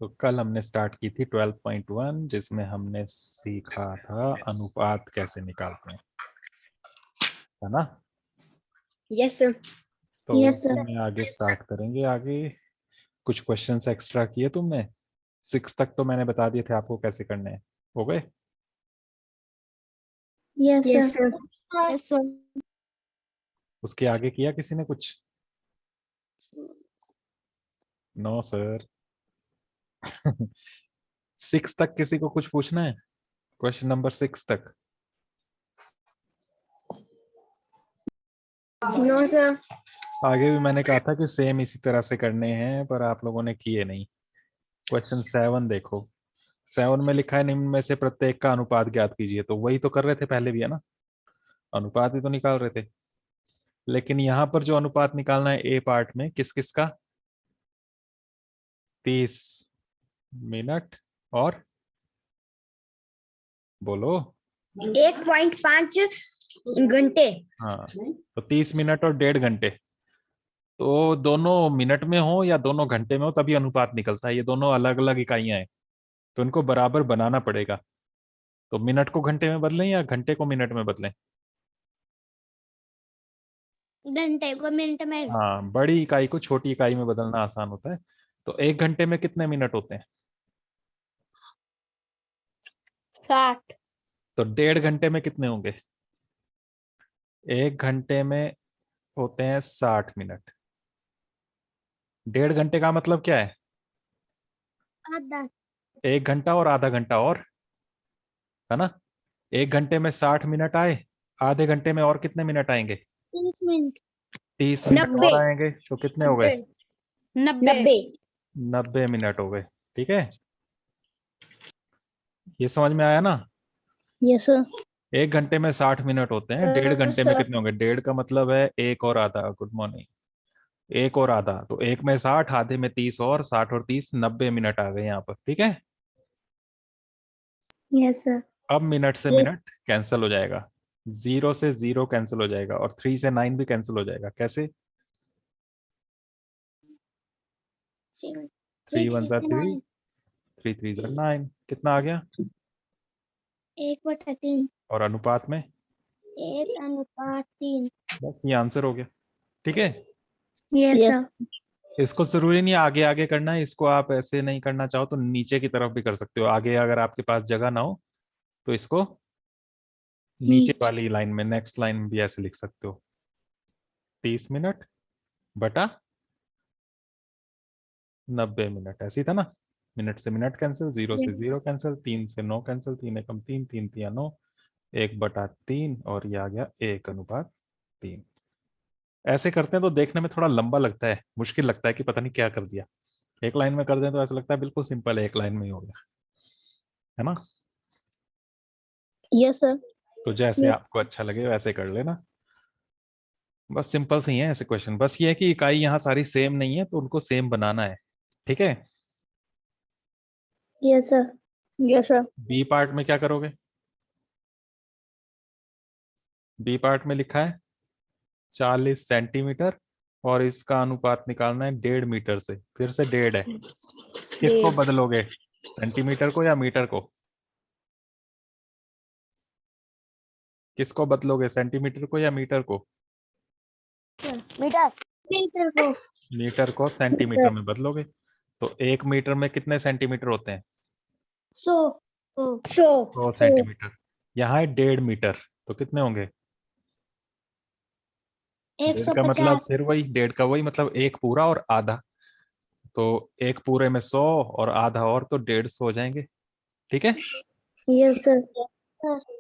तो कल हमने स्टार्ट की थी 12.1 जिसमें हमने सीखा था अनुपात कैसे निकालते हैं, है ना। Yes sir. तो यस सर। इसमें आगे स्टार्ट करेंगे। आगे कुछ क्वेश्चंस एक्स्ट्रा किए तुमने। 6 तक तो मैंने बता दिए थे आपको कैसे करने हैं, हो गए। Yes sir. Yes sir. उसके आगे किया किसी ने कुछ? No sir. 6 तक किसी को कुछ पूछना है? क्वेश्चन नंबर 6 तक। No sir. आगे भी मैंने कहा था कि सेम इसी तरह से करने हैं, पर आप लोगों ने किए नहीं। क्वेश्चन 7 देखो। 7 में लिखा है निम्न में से प्रत्येक का अनुपात ज्ञात कीजिए। तो वही तो कर रहे थे पहले भी, है ना। अनुपात ही तो निकाल रहे थे। लेकिन यहाँ पर जो अनुपात निकालना है ए पार्ट में, किस किस का? 30 मिनट और, बोलो। 1.5 घंटे। हाँ, तो 30 मिनट और 1.5 घंटे। तो दोनों मिनट में हो या दोनों घंटे में हो तभी अनुपात निकलता है। ये दोनों अलग अलग इकाइयां हैं, तो इनको बराबर बनाना पड़ेगा। तो मिनट को घंटे में बदलें या घंटे को मिनट में बदलें? घंटे को मिनट में। हाँ, बड़ी इकाई को छोटी इकाई में बदलना आसान होता है। तो 1 घंटे में कितने मिनट होते हैं? 60। तो 1.5 घंटे में कितने होंगे? 1 घंटे में होते हैं 60 मिनट। 1.5 घंटे का मतलब क्या है? आधा। 1 घंटा और आधा घंटा और, है ना। 1 घंटे में 60 मिनट आए, आधे घंटे में और कितने मिनट आएंगे? 30 मिनट। 30 मिनट 90। और आएंगे, तो कितने हो गए? 90। 90 मिनट हो गए। ठीक है, ये समझ में आया ना। Yes sir. 1 घंटे में 60 मिनट होते हैं, 1.5 घंटे में कितने होंगे? 1.5 का मतलब है 1 और आधा। Good morning. 1 और आधा, तो 1 में 60, आधे में 30, और 60 और 30 90 मिनट आ गए यहाँ पर। ठीक है। Yes sir. अब मिनट से मिनट कैंसिल हो जाएगा, 0 से 0 कैंसिल हो जाएगा, और 3 से 9 भी कैंसिल हो जाएगा। कैसे? 3 1 3, 3 3 9, कितना आ गया? 1/3। और अनुपात में 1/3। बस ये आंसर हो गया। ठीक है। Yes sir. इसको जरूरी नहीं आगे आगे करना है, इसको आप ऐसे नहीं करना चाहो तो नीचे की तरफ भी कर सकते हो। आगे अगर आपके पास जगह ना हो तो इसको नीचे वाली लाइन में, नेक्स्ट लाइन में भी ऐसे लिख सकते हो। 30 मिनट बटा 90 मिनट, ऐसे ही था ना। मिनट से मिनट कैंसिल, 0 से 0 कैंसिल, 3 से 9 कैंसिल, 3 एकम 3, 3 तिया 9, 1/3, और ये आ गया 1:3। ऐसे करते हैं तो देखने में थोड़ा लंबा लगता है, मुश्किल लगता है कि पता नहीं क्या कर दिया। एक लाइन में कर दें तो ऐसा लगता है बिल्कुल सिंपल है, एक लाइन में ही हो गया, है ना। Yes sir. तो जैसे आपको अच्छा लगे वैसे कर लेना। बस सिंपल से ही है ऐसे क्वेश्चन। बस ये है कि इकाई यहाँ सारी सेम नहीं है तो उनको सेम बनाना है। ठीक है। Yes sir. Yes sir. B part में क्या करोगे? बी पार्ट में लिखा है 40 सेंटीमीटर, और इसका अनुपात निकालना है 1.5 मीटर से। फिर से 1.5 है, किसको बदलोगे? सेंटीमीटर को या मीटर को? किसको बदलोगे, सेंटीमीटर को या मीटर को? मीटर। मीटर को। मीटर को सेंटीमीटर में बदलोगे। तो 1 मीटर में कितने सेंटीमीटर होते हैं? 100। 100। 100 सेंटीमीटर। यहाँ है 1.5 मीटर, तो कितने होंगे? डेढ़ का मतलब 150। फिर वही, 1.5 का वही मतलब एक पूरा और आधा। तो एक पूरे में 100 और आधा और, तो 150 हो जाएंगे। ठीक है, यस सर।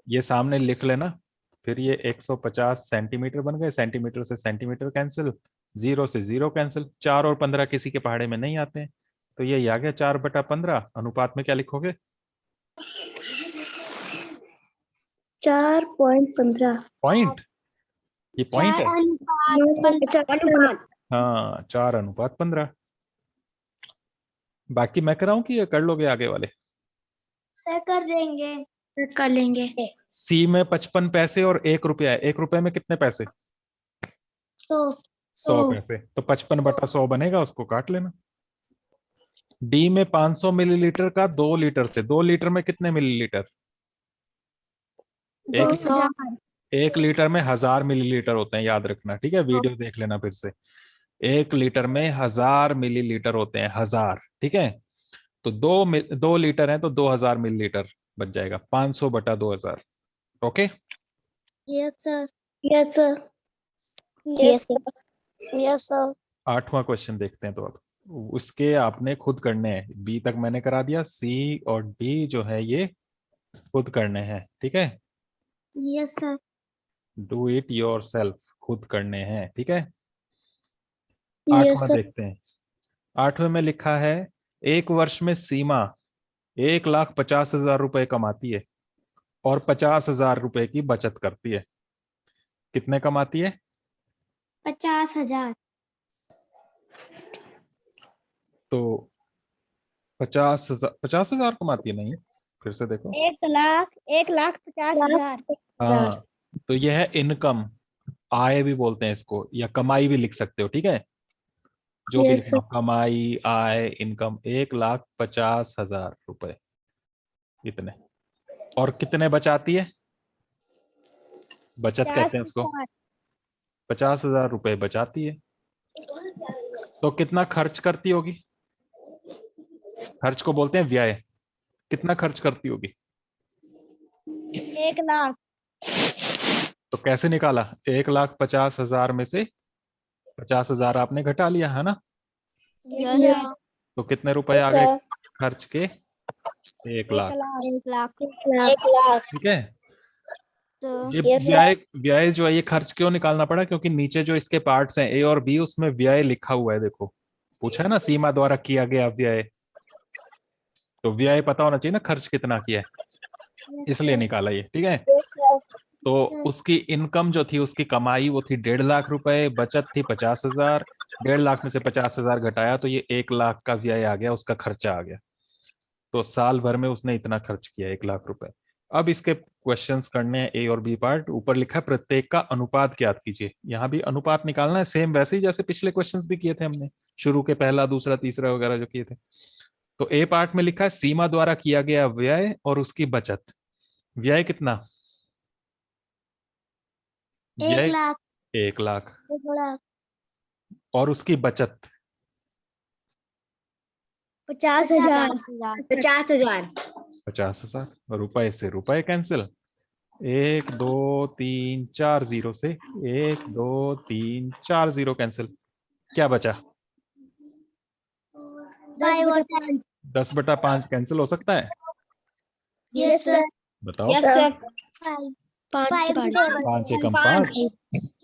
ये सामने लिख लेना। फिर ये 150 सेंटीमीटर बन गए, सेंटीमीटर से सेंटीमीटर कैंसिल, 0 से 0 कैंसिल, 4 और 15 किसी के पहाड़े में नहीं आते हैं। तो ये आ गया 4/15। अनुपात में क्या लिखोगे? 4.15। पॉइंट, ये पॉइंट है। 4 अनुपात। हाँ, 4/15। बाकी मैं कर रहा हूँ कि ये कर लोगे आगे वाले? सर कर देंगे। कर लेंगे। सी में 55 पैसे और 1 रुपया है। 1 रुपए में कितने पैसे? 100। 100 पैसे। तो 55/100 बनेगा, उसको काट लेना। डी में 500 मिलीलीटर का 2 लीटर से, 2 लीटर में कितने मिलीलीटर? एक 2000। 1 लीटर में 1000 मिलीलीटर होते हैं, याद रखना, ठीक है, वीडियो देख लेना फिर से। 1 लीटर में 1000 मिलीलीटर होते हैं, 1000, ठीक है। तो 2 लीटर है तो 2000 मिलीलीटर बच जाएगा, 500 बटा 2000। Okay. Yes sir. Yes sir. Yes sir. Yes sir. 8वां क्वेश्चन देखते हैं। तो अब उसके आपने खुद करने हैं, बी तक मैंने करा दिया, सी और डी जो है ये खुद करने हैं, ठीक है। Yes sir. Do it yourself, खुद करने हैं, ठीक है। यस 8वां सर। देखते हैं। 8वें में लिखा है, एक वर्ष में सीमा 1,50,000 रुपए कमाती है और 50,000 रुपए की बचत करती है। कितने कमाती है? 50,000। तो 50,000, 50,000 कमाती है, नहीं, फिर से देखो। 1,00,000, 1,50,000। हाँ, तो यह है इनकम, आय भी बोलते हैं इसको, या कमाई भी लिख सकते हो, ठीक है। जो भी यस लिखना सर। हो, कमाई, आय, इनकम, 1,50,000 रुपए, इतने। और कितने बचाती है? बचत कहते हैं उसको। 50,000 रुपए बचाती है। तो कितना खर्च करती होगी? खर्च को बोलते हैं व्यय। कितना खर्च करती होगी? 1,00,000। तो कैसे निकाला? 1,50,000 में से 50,000 आपने घटा लिया है ना। Yes sir. तो कितने रुपए आ गए खर्च के? 1,00,000, 1,00,000। 1,00,000। ठीक है। तो ये यस सर। व्यय, व्यय जो है ये खर्च क्यों निकालना पड़ा? क्योंकि नीचे जो इसके पार्ट्स हैं ए और बी, उसमें व्यय लिखा हुआ है, देखो, पूछा है ना, सीमा द्वारा किया गया व्यय। तो व्यय पता होना चाहिए ना, खर्च कितना किया है, इसलिए निकाला ये, ठीक है। Yes sir. तो उसकी इनकम जो थी, उसकी कमाई वो थी 1,50,000 रुपए, बचत थी 50,000, 1,50,000 में से 50,000 घटाया तो ये 1,00,000 का व्यय आ गया, उसका खर्चा आ गया। तो साल भर में उसने इतना खर्च किया, 1,00,000 रुपए। अब इसके क्वेश्चंस करने हैं, ए और बी पार्ट। ऊपर लिखा है प्रत्येक का अनुपात ज्ञात कीजिए। यहाँ भी अनुपात निकालना है, सेम वैसे ही जैसे पिछले क्वेश्चंस भी किए थे हमने, शुरू के पहला, दूसरा, तीसरा वगैरह जो किए थे। तो ए पार्ट में लिखा है सीमा द्वारा किया गया व्यय और उसकी बचत। व्यय कितना? 1 व्यय लाख। 1,00,000, 1,00,000। और उसकी बचत 50,000। 50,000। 50,000। रुपए से रुपए कैंसिल, 1, 2, 3, 4 जीरो से 1, 2, 3, 4 जीरो कैंसिल। क्या बचा? 5/5। 10/5 कैंसिल हो सकता है? Yes sir. बताओ। Yes sir. 5 5 एकम 5,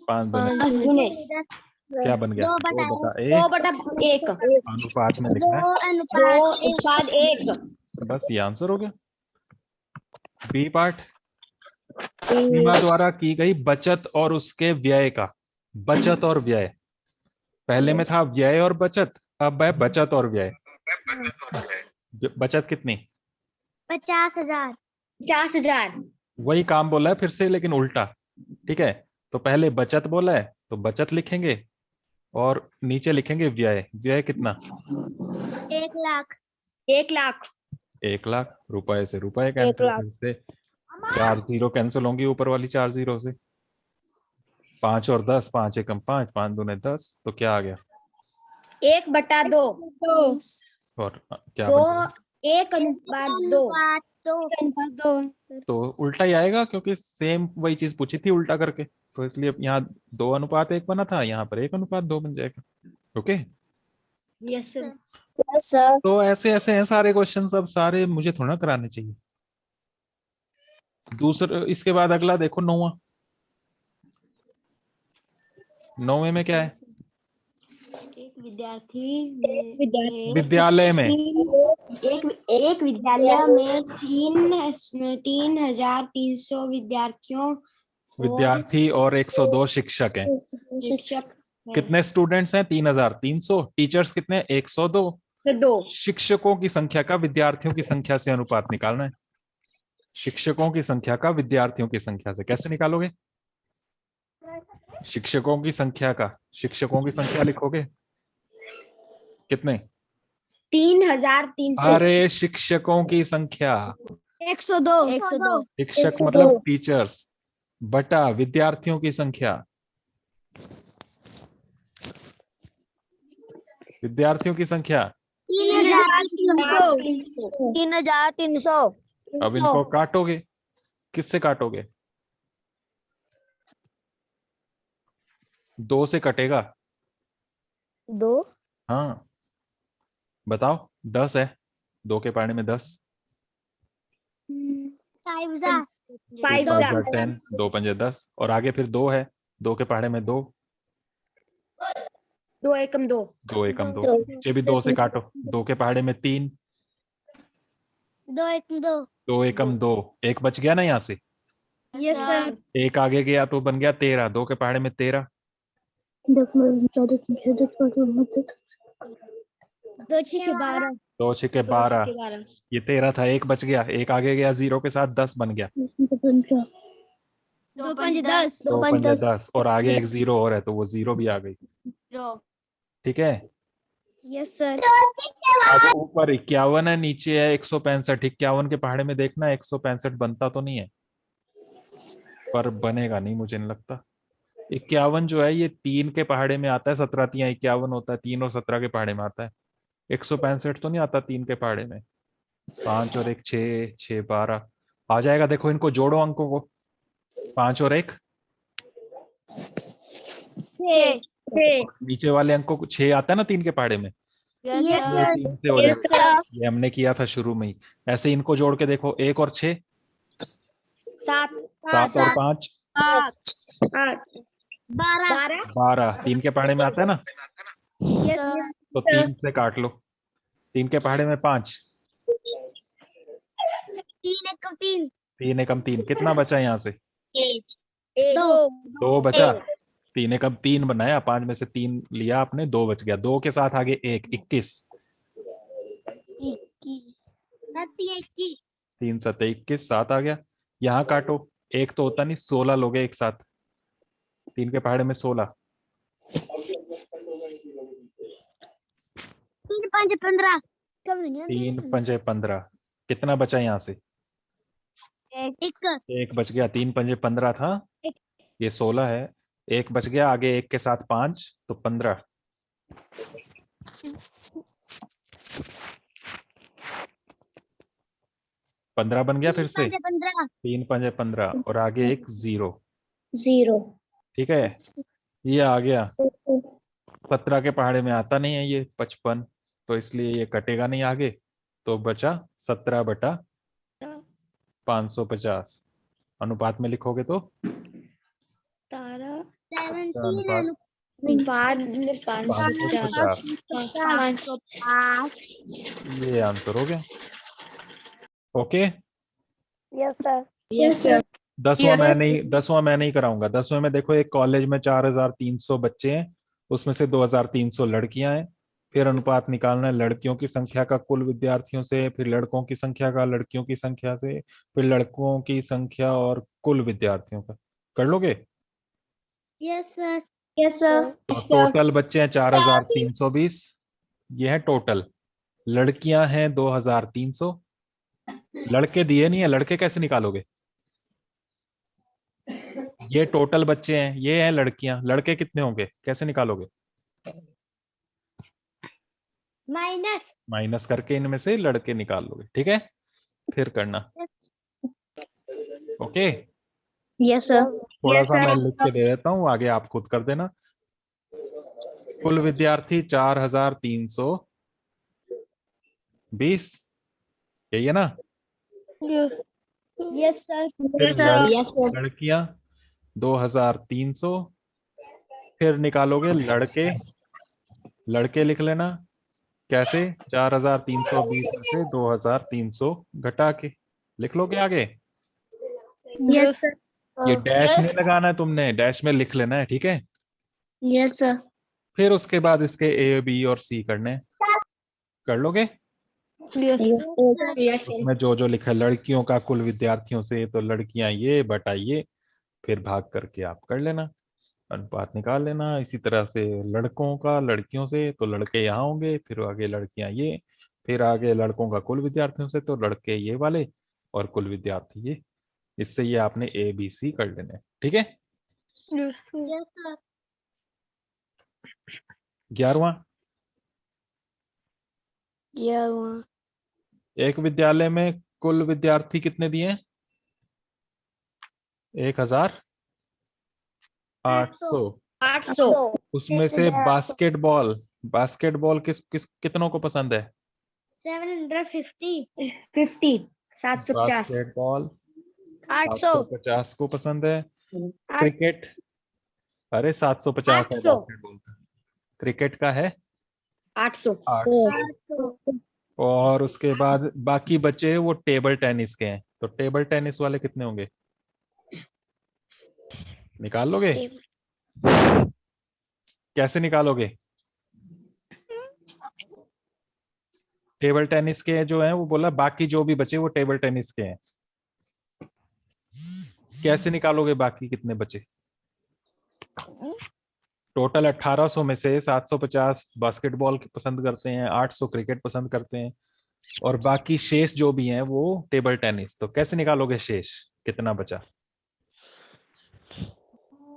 5 बने, 5 गुने क्या बन गया? 2/1। 2/1। अनुपात में लिखना है, 2/1। बस ये आंसर हो गया। बी पार्ट, सीमा द्वारा की गई बचत और उसके व्यय का, बचत और व्यय। पहले में था व्यय और बचत, अब है बचत और व्यय। बचत कितनी? 50,000। 50,000। वही काम बोला है फिर से, लेकिन उल्टा, ठीक है। तो पहले बचत बोला है तो बचत लिखेंगे, और नीचे लिखेंगे व्यय। व्यय कितना? 1,00,000। 1,00,000। 1,00,000। रुपए से रुपए 1 कैंसिल, लाख। फिर से 4 जीरो कैंसिल होंगी ऊपर वाली 4 जीरो से। 5 और 10, 5 एकम 5, 5 दूने 10, तो क्या आ गया? 1/2। और क्या 2। बन जाएगा? 1/2। तो उल्टा ही आएगा, क्योंकि सेम वही चीज पूछी थी उल्टा करके, तो इसलिए यहाँ 2:1 बना था, यहाँ पर 1:2 बन जाएगा। Okay. Yes sir. Yes sir. तो ऐसे ऐसे हैं सारे क्वेश्चन, सब सारे मुझे थोड़ा कराने चाहिए। दूसरा, इसके बाद अगला देखो, 9वां। 9वें में क्या है? एक विद्यार्थी विद्यालय में एक विद्यालय में 3,300 विद्यार्थियों विद्यार्थी और 102 शिक्षक हैं। शिक्षक कितने स्टूडेंट्स हैं? 3,300। टीचर्स कितने हैं? 102। 2। शिक्षकों की संख्या का विद्यार्थियों की संख्या से अनुपात निकालना है। शिक्षकों की संख्या का विद्यार्थियों की संख्या से कैसे निकालोगे? शिक्षकों की संख्या का, शिक्षकों की संख्या लिखोगे कितने? 3,300। अरे शिक्षकों की संख्या, 102 102 शिक्षक 102। मतलब टीचर्स, बटा विद्यार्थियों की संख्या, विद्यार्थियों की संख्या। 3,300। 3,300 अब इनको काटोगे, किससे काटोगे? 2 से कटेगा। 2 हाँ बताओ, 10 है, 2 के पहाड़े में 10, 5 5 जा 10, 2 पंजे 10, और आगे फिर 2 है, 2 के पहाड़े में 2, 2 एकम 2। 2 एकम 2, नीचे भी 2 से काटो, 2 के पहाड़े में 3, 2 एकम 2। 2 एकम 2, एक बच गया ना यहाँ से, यस सर एक आगे गया तो बन गया 13, 2 के पहाड़े में 13, 2 6 12 2 छक्के 12, ये 13 था, एक बच गया, एक आगे गया 0 के साथ, 10 बन गया, 2 5 10 2 पंजे 10, और आगे एक 0 और है तो वो 0 भी आ गई। ठीक है, यस सर अब ऊपर 51 है, नीचे है 165, 51 के पहाड़े में देखना 165 बनता तो नहीं है, पर बनेगा नहीं मुझे नहीं लगता। 51 जो है ये 3 के पहाड़े में आता है, 17 तियां 51 होता है, 3 और 17 के पहाड़े में आता है, 165 तो नहीं आता 3 के पहाड़े में। 5 और 1 6, 6 12 आ जाएगा, देखो इनको जोड़ो अंकों को, 5 और 1, 6 नीचे वाले अंकों को 6 आता है ना 3 के पहाड़े में, यस ये सर 3 से हो जाएगा, ये हमने किया था शुरू में ही। ऐसे इनको जोड़ के देखो, 1 और 6, 7 7 और 5, 8 12 12, 3 के पहाड़े में आता है ना, यस तो 3 से काट लो, 3 के पहाड़े में 5, 3 एकम 3। 3 एकम 3, कितना बचा यहाँ से? 2 2 बचा, 3 एकम 3 बनाया, 5 में से 3 लिया आपने, 2 बच गया, 2 के साथ आगे 1, 21, 3 7 21, 7 आ गया, यहाँ काटो, एक तो होता नहीं, 16 लोगे एक साथ, 3 के पहाड़े में 16, 3 5 15। 3 पंजे 15, कितना बचा यहाँ से? एक एक बच गया, 3 पंजे 15 था, ये 16 है, एक बच गया, आगे एक के साथ 5 तो 15, 15 बन गया फिर से, 15 3 पंजे 15 और आगे एक 0। 0। ठीक है, ये आ गया, 17 के पहाड़े में आता नहीं है ये 55, तो इसलिए ये कटेगा नहीं आगे, तो बचा 17 बटा 550, अनुपात में लिखोगे तो 17 अनुपात बाद में 550, 505। ये आंसर हो गया। Okay, yes sir yes sir. 10वां मैं नहीं कराऊंगा। 10वें में देखो, एक कॉलेज में 4300 बच्चे हैं, उसमें से 2300 लड़कियां हैं, फिर अनुपात निकालना है लड़कियों की संख्या का कुल विद्यार्थियों से, फिर लड़कों की संख्या का लड़कियों की संख्या से, फिर लड़कों की संख्या और कुल विद्यार्थियों का। कर लोगे? Yes sir. Yes sir. तो टोटल बच्चे हैं 4320, ये है टोटल, लड़कियां हैं 2300, लड़के दिए नहीं है, लड़के कैसे निकालोगे? ये टोटल बच्चे हैं, ये हैं लड़कियां, लड़के कितने होंगे, कैसे निकालोगे? माइनस माइनस करके इनमें से लड़के निकाल लोगे। ठीक है, फिर करना। Okay, yes sir. थोड़ा सा मैं लिख के दे देता हूँ, आगे आप खुद कर देना। कुल विद्यार्थी 4320, यही है ना? यस सर फिर लड़कियां 2300, फिर निकालोगे लड़के, लड़के लिख लेना कैसे, 4320 में से 2300 घटा के लिख लोगे आगे। Yes sir. ये डैश नहीं लगाना है तुमने, डैश में लिख लेना है, ठीक है? Yes sir. फिर उसके बाद इसके ए बी और सी करने हैं। कर लोगे? उसमें जो जो लिखा है, लड़कियों का कुल विद्यार्थियों से, तो लड़कियां ये बटा ये, फिर भाग करके आप कर लेना, अनुपात निकाल लेना। इसी तरह से लड़कों का लड़कियों से, तो लड़के यहाँ होंगे, फिर आगे लड़कियां ये, फिर आगे लड़कों का कुल विद्यार्थियों से, तो लड़के ये वाले और कुल विद्यार्थी ये। इससे ये आपने ए बी सी कर लेने, ठीक है। Yes, sir. 11वां, एक विद्यालय में कुल विद्यार्थी कितने दिए? 1800। 800। उसमें से बास्केटबॉल, बास्केटबॉल किस किस कितनों को पसंद है? 750. 50। 750। बास्केटबॉल 800. 750 को पसंद है। क्रिकेट, अरे 750 है 800। बास्केटबॉल का, क्रिकेट का है 800। 800। और उसके बाद बाकी बचे वो टेबल टेनिस के हैं, तो टेबल टेनिस वाले कितने होंगे? निकाल लोगे? कैसे निकालोगे? टेबल टेनिस के जो हैं वो बोला बाकी जो भी बचे वो टेबल टेनिस के हैं। कैसे निकालोगे बाकी कितने बचे? टोटल 1800 में से 750 बास्केटबॉल पसंद करते हैं, 800 क्रिकेट पसंद करते हैं, और बाकी शेष जो भी हैं वो टेबल टेनिस। तो कैसे निकालोगे शेष कितना बचा?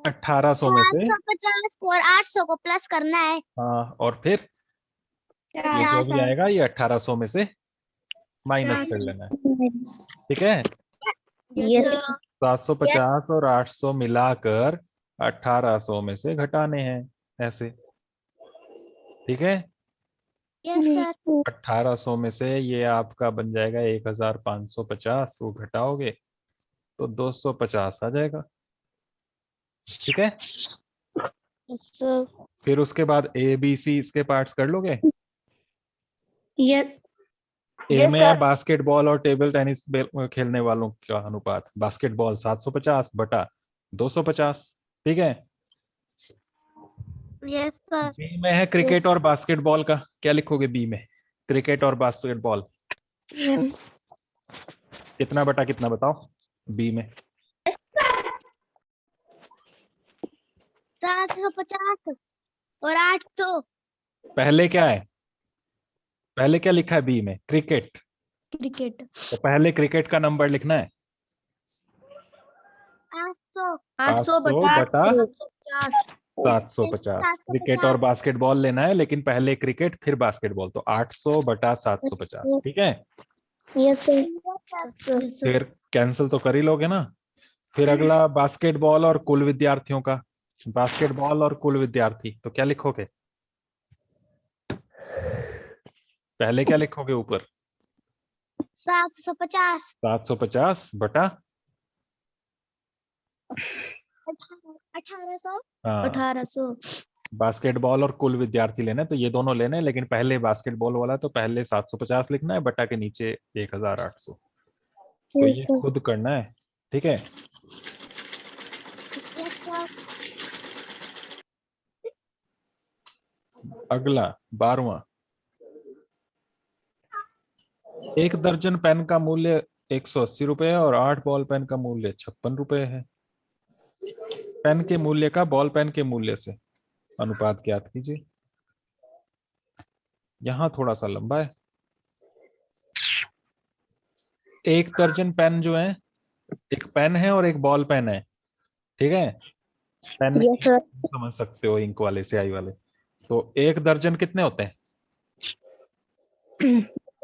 1800 में से 750 और 800 को प्लस करना है. हाँ, और फिर ये जो भी आएगा ये 1800 में से माइनस कर लेना है, ठीक है। Yes, sir. 750 और 800 मिलाकर 1800 में से घटाने हैं, ऐसे, ठीक है। Yes, sir. 1800 में से ये आपका बन जाएगा 1550, वो घटाओगे तो 250 आ जाएगा, ठीक है। Yes, sir. फिर उसके बाद ए बी सी इसके पार्ट्स कर लोगे। Yes. ए में है बास्केटबॉल और टेबल टेनिस खेलने वालों का अनुपात, बास्केटबॉल 750 बटा 250, ठीक है। Yes, sir. बी में है क्रिकेट और बास्केटबॉल का, क्या लिखोगे बी में? क्रिकेट और बास्केटबॉल कितना बटा कितना बताओ बी में? 750 और 800. पहले क्या है? पहले क्या लिखा है बी में? क्रिकेट। Cricket. तो पहले क्रिकेट का नंबर लिखना है 800. 800 बटा बटा 750। 750। क्रिकेट और बास्केटबॉल लेना है, लेकिन पहले क्रिकेट फिर बास्केटबॉल, तो 800 बटा 750, ठीक है। Yes, sir. Yes, sir. फिर कैंसिल तो कर ही लोगे ना। फिर अगला बास्केटबॉल और कुल विद्यार्थियों का, बास्केटबॉल और कुल विद्यार्थी, तो क्या लिखोगे? पहले क्या लिखोगे ऊपर? 750. 750 बटा 1800. हाँ, 1800। बास्केटबॉल और कुल विद्यार्थी लेना है, तो ये दोनों लेने हैं, लेकिन पहले बास्केटबॉल वाला तो पहले 750 लिखना है, बटा के नीचे 1800, तो Yes, ये sir. खुद करना है, ठीक है। Yes, sir. अगला 12वां, एक दर्जन पेन का मूल्य 180 रुपए है और 8 बॉल पेन का मूल्य 56 रुपए है। पेन के मूल्य का बॉल पेन के मूल्य से अनुपात ज्ञात कीजिए। यहां थोड़ा सा लंबा है। एक दर्जन पेन जो है, एक पेन है और एक बॉल पेन है, ठीक है। Pen Yes, sir. समझ सकते हो, इंक वाले स्याही वाले। तो एक दर्जन कितने होते हैं?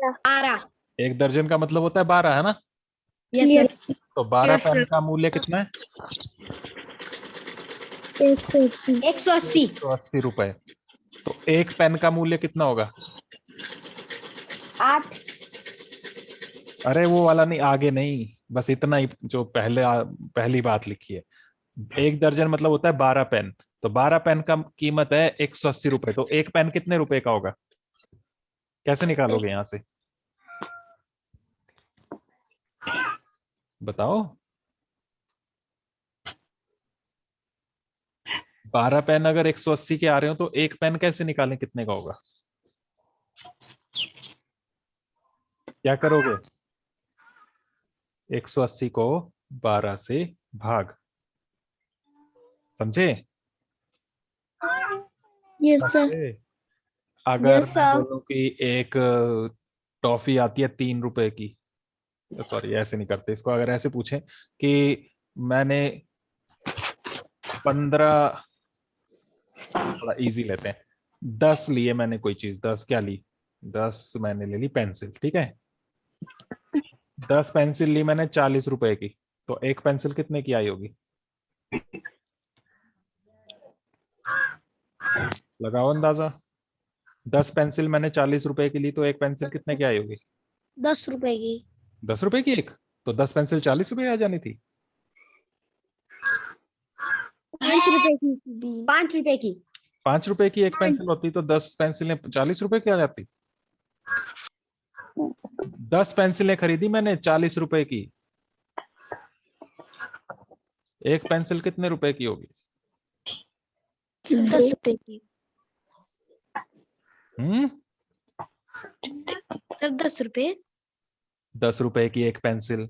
12। एक दर्जन का मतलब होता है 12, है ना। Yes, sir. तो 12 Yes, पेन sir. का मूल्य कितना है? 180। 180 रुपए। तो एक पेन का मूल्य कितना होगा? 8। अरे वो वाला नहीं, आगे नहीं, बस इतना ही जो पहली बात लिखी है। एक दर्जन मतलब होता है 12 पेन, तो 12 पेन का कीमत है 180 रुपए, तो एक पेन कितने रुपए का होगा? कैसे निकालोगे यहां से, बताओ। 12 पेन अगर 180 के आ रहे हो तो एक पेन कैसे निकालें, कितने का होगा? क्या करोगे? 180 को 12 से भाग, समझे? Yes, sir. समझे? अगर Yes, मैं sir. बोलूं कि एक टॉफी आती है 3 रुपए की, सॉरी ऐसे नहीं करते इसको, अगर ऐसे पूछे कि मैंने 15, थोड़ा इजी लेते हैं, 10 लिए मैंने कोई चीज, 10 क्या ली, 10 मैंने ले ली पेंसिल, ठीक है, 10 पेंसिल ली मैंने 40 रुपए की, तो एक पेंसिल कितने की आई होगी, लगाओ अंदाजा। 10 पेंसिल मैंने 40 रुपए की ली, तो एक पेंसिल कितने की आई होगी, 10 रुपए की। 10 रुपए की एक, तो 10 पेंसिल 40 रुपए आ जानी थी। 5 रुपए की। 5 रुपए की। 5 रुपए की एक पेंसिल होती तो 10 पेंसिलें 40 रुपए की आ जाती। 10 पेंसिलें खरीदी मैंने 40 रुपए की, एक पेंसिल कितने रुपए की होगी, 10 रुपए की। सर 10 रुपए। 10 रुपए की एक पेंसिल,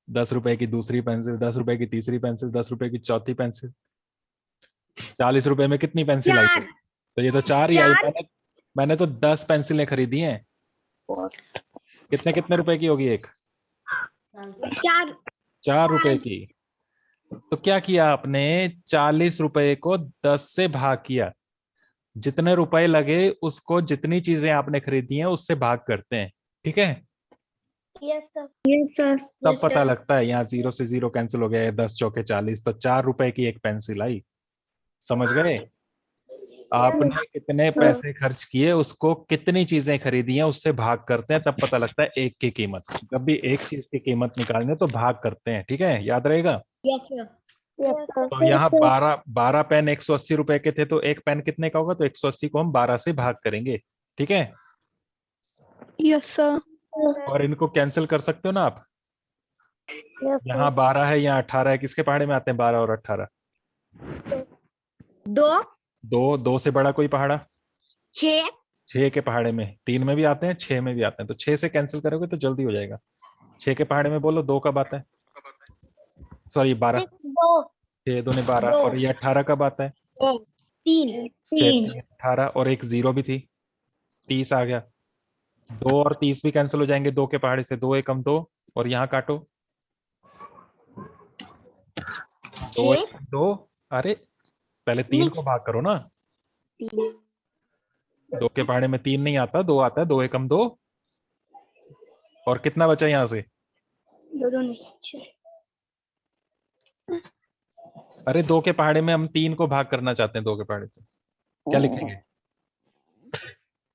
10 रुपए की दूसरी पेंसिल, 10 रुपए की तीसरी पेंसिल, 10 रुपए की चौथी पेंसिल, 40 रुपए में कितनी पेंसिल आई थी, 4। तो ये तो 4 ही आई। 4। मैंने तो 10 पेंसिलें खरीदी हैं, कितने कितने रुपए की होगी एक, 4। 4 रुपए की। तो क्या किया आपने, 40 रुपए को 10 से भाग किया, जितने रुपए लगे उसको जितनी चीजें आपने खरीदी हैं उससे भाग करते हैं, ठीक है, यस सर। Yes sir. तब पता लगता है। यहाँ 0 से 0 कैंसिल हो गया, 10 चौके 40, तो 4 रुपए की एक पेंसिल आई, समझ गए, आपने कितने पैसे खर्च किए, उसको कितनी चीजें खरीदी हैं उससे भाग करते हैं, तब पता लगता है एक की कीमत। जब भी एक चीज की कीमत निकालने तो भाग करते हैं, ठीक है, याद रहेगा। Yes sir. तो यहाँ 12 पेन 180 रुपए के थे, तो एक पेन कितने का होगा, तो 180 को हम 12 से भाग करेंगे, ठीक है, यस सर। और इनको कैंसिल कर सकते हो ना आप, यहाँ 12 है यहाँ 18 है, किसके पहाड़े में आते हैं 12 और 18, 2। दो से बड़ा कोई पहाड़ा, 6। 6 के पहाड़े में, 3 में भी आते हैं 6 में भी आते हैं, तो 6 से कैंसिल करोगे तो जल्दी हो जाएगा। 6 के पहाड़े में बोलो 2 कब आता है, सॉरी 12, 2। 6 दूने 12, और ये 18 कब आता है, 3। 6 18, और एक 0 भी थी, 30 आ गया, 2 और 30 भी कैंसिल हो जाएंगे 2 के पहाड़े से, 2 एकम 2, और यहाँ काटो, 2 एकम 2, अरे पहले 3 को भाग करो ना, 2 के पहाड़े में 3 नहीं आता, 2 आता है, 2 एकम 2, और कितना बचा यहाँ से, 2 नहीं। अरे 2 के पहाड़े में हम 3 को भाग करना चाहते हैं 2 के पहाड़े से, क्या लिखेंगे,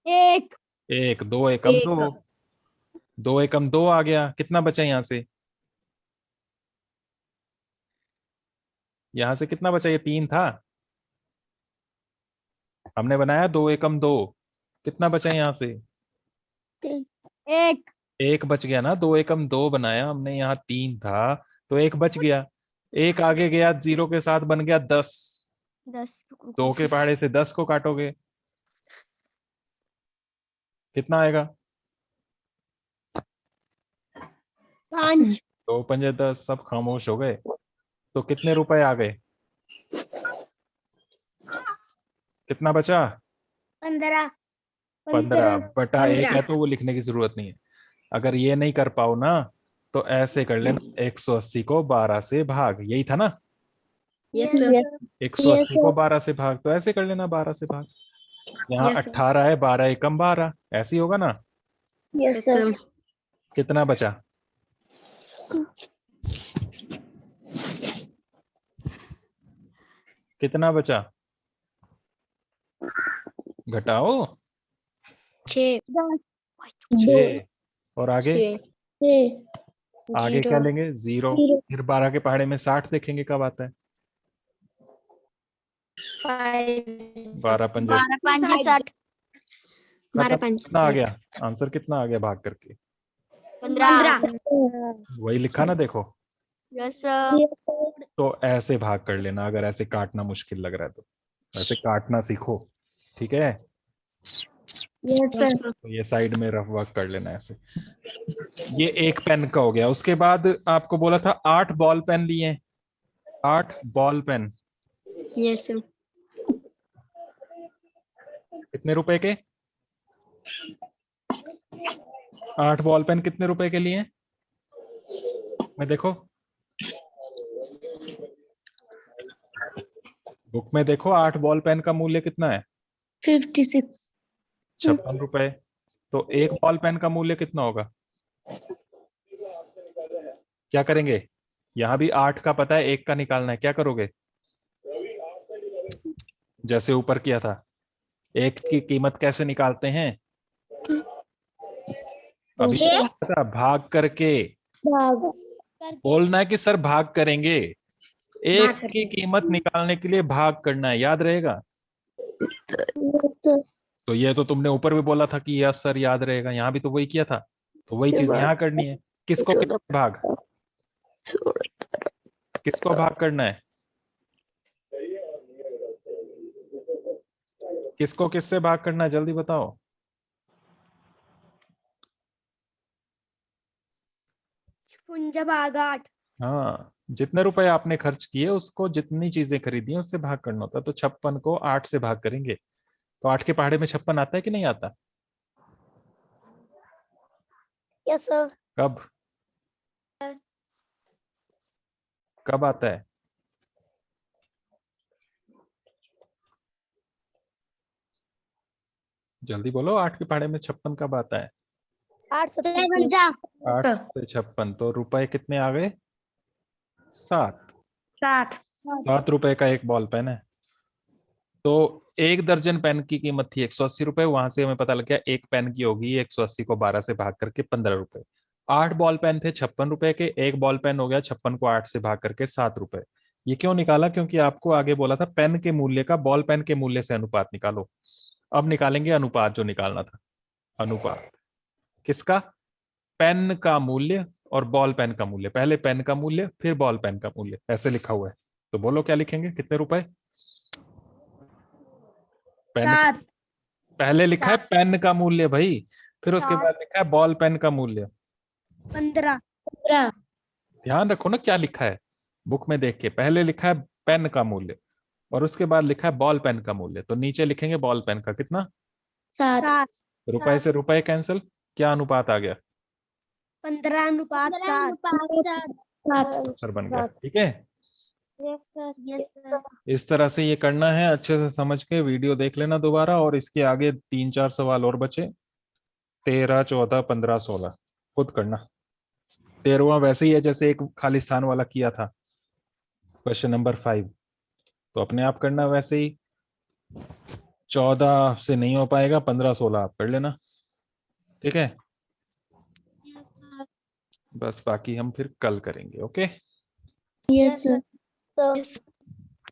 1। 1, 2 एकम 2, 2 एकम 2 आ गया, कितना बचा यहाँ से, यहाँ से कितना बचा, ये 3 था, हमने बनाया 2 एकम 2, कितना बचा यहाँ से, 1। 1 बच गया ना, 2 एकम 2 बनाया हमने, यहाँ 3 था तो 1 बच गया, 1 आगे गया 0 के साथ बन गया 10, 2 के पहाड़े से 10 को काटोगे कितना आएगा, 5। 2 पंजे 10, सब खामोश हो गए, तो कितने रुपए आ गए, कितना बचा, 15। 15 बटा 1 है, तो वो लिखने की जरूरत नहीं है। अगर ये नहीं कर पाओ ना तो ऐसे कर लेना, 180 को 12 से भाग, यही था ना, यस सर। 180 को 12 से भाग, तो ऐसे कर लेना 12 से भाग, यहाँ Yes, sir. 18 है, 12 एकम 12, ऐसे ही होगा ना, यस सर। कितना बचा, कितना बचा, घटाओ, 6। 6, और आगे, 6। आगे क्या लेंगे, 0, फिर 12 के पहाड़े में 60 देखेंगे कब आता है, 12 पंजे 12 कितना आ गया, आंसर कितना आ गया भाग करके, 15। वही लिखा ना देखो, यस सर। तो ऐसे भाग कर लेना, अगर ऐसे काटना मुश्किल लग रहा है तो ऐसे काटना सीखो, ठीक है, यस सर। तो ये साइड में रफ वर्क कर लेना ऐसे। ये एक पेन का हो गया, उसके बाद आपको बोला था 8 बॉल पेन लिए, 8 बॉल पेन यस सर। कितने रुपए के, 8 बॉल पेन कितने रुपए के लिए हैं? मैं देखो, बुक में देखो 8 बॉल पेन का मूल्य कितना है? 56। 56 रुपए। तो एक बॉल पेन का मूल्य कितना होगा? क्या करेंगे? यहां भी 8 का पता है, एक का निकालना है, क्या करोगे? जैसे ऊपर किया था, एक की कीमत कैसे निकालते हैं? अभी पता, भाग करके। भाग बोलना है कि सर भाग करेंगे। एक करके। की कीमत निकालने के लिए भाग करना है, याद रहेगा? तो ये तो तुमने ऊपर भी बोला था कि यस सर याद रहेगा, यहाँ भी तो वही किया था, तो वही चीज यहाँ करनी है। किसको किससे भाग, किसको भाग करना है? किसको किससे भाग करना है, जल्दी बताओ। भाग 8। हाँ, जितने रुपए आपने खर्च किए उसको, जितनी चीजें खरीदी हैं उससे भाग करना होता है। तो 56 को 8 से भाग करेंगे। तो 8 के पहाड़े में 56 आता है कि नहीं आता? Yes sir. कब? कब आता है? जल्दी बोलो, 8 के पहाड़े में 56 कब आता है? 8 से 8 से 56, तो रुपए कितने आ गए? 7। 7। 7 रुपए का एक बॉल पेन है। तो एक दर्जन पेन की कीमत थी 180 रुपए, वहां से हमें पता लग गया एक पेन की होगी 180 को 12 से भाग करके 15 रुपए। 8 बॉल पेन थे 56 रुपए के, एक बॉल पेन हो गया 56 को 8 से भाग करके 7 रुपए। ये क्यों निकाला? क्योंकि आपको आगे बोला था पेन के मूल्य का बॉल पेन के मूल्य से अनुपात निकालो। अब निकालेंगे अनुपात, जो निकालना था। अनुपात किसका? पेन का मूल्य और बॉल पेन का मूल्य। पहले पेन का मूल्य फिर बॉल पेन का मूल्य, ऐसे लिखा हुआ है। तो बोलो क्या लिखेंगे, कितने रुपए? पेन, 7। पहले लिखा है 7। पेन का मूल्य भाई, फिर उसके 7। बाद लिखा है बॉल पेन का मूल्य। 15। ध्यान रखो ना क्या लिखा है बुक में देख के। पहले लिखा है पेन का मूल्य और उसके बाद लिखा है बॉल पेन का मूल्य, तो नीचे लिखेंगे बॉल पेन का कितना। 7। रुपए से रुपए कैंसिल, क्या अनुपात आ गया? 15:7। आंसर बन गया, ठीक है। Yes sir. इस तरह से ये करना है, अच्छे से समझ के वीडियो देख लेना दोबारा, और इसके आगे 3-4 सवाल और बचे। 13, 14, 15, 16 खुद करना। 13वां वैसे ही है जैसे एक खाली स्थान वाला किया था, क्वेश्चन नंबर 5, तो अपने आप करना वैसे ही। 14 से नहीं हो पाएगा, 15, 16 आप कर लेना, ठीक है। बस बाकी हम फिर कल करेंगे, ओके। Yes sir.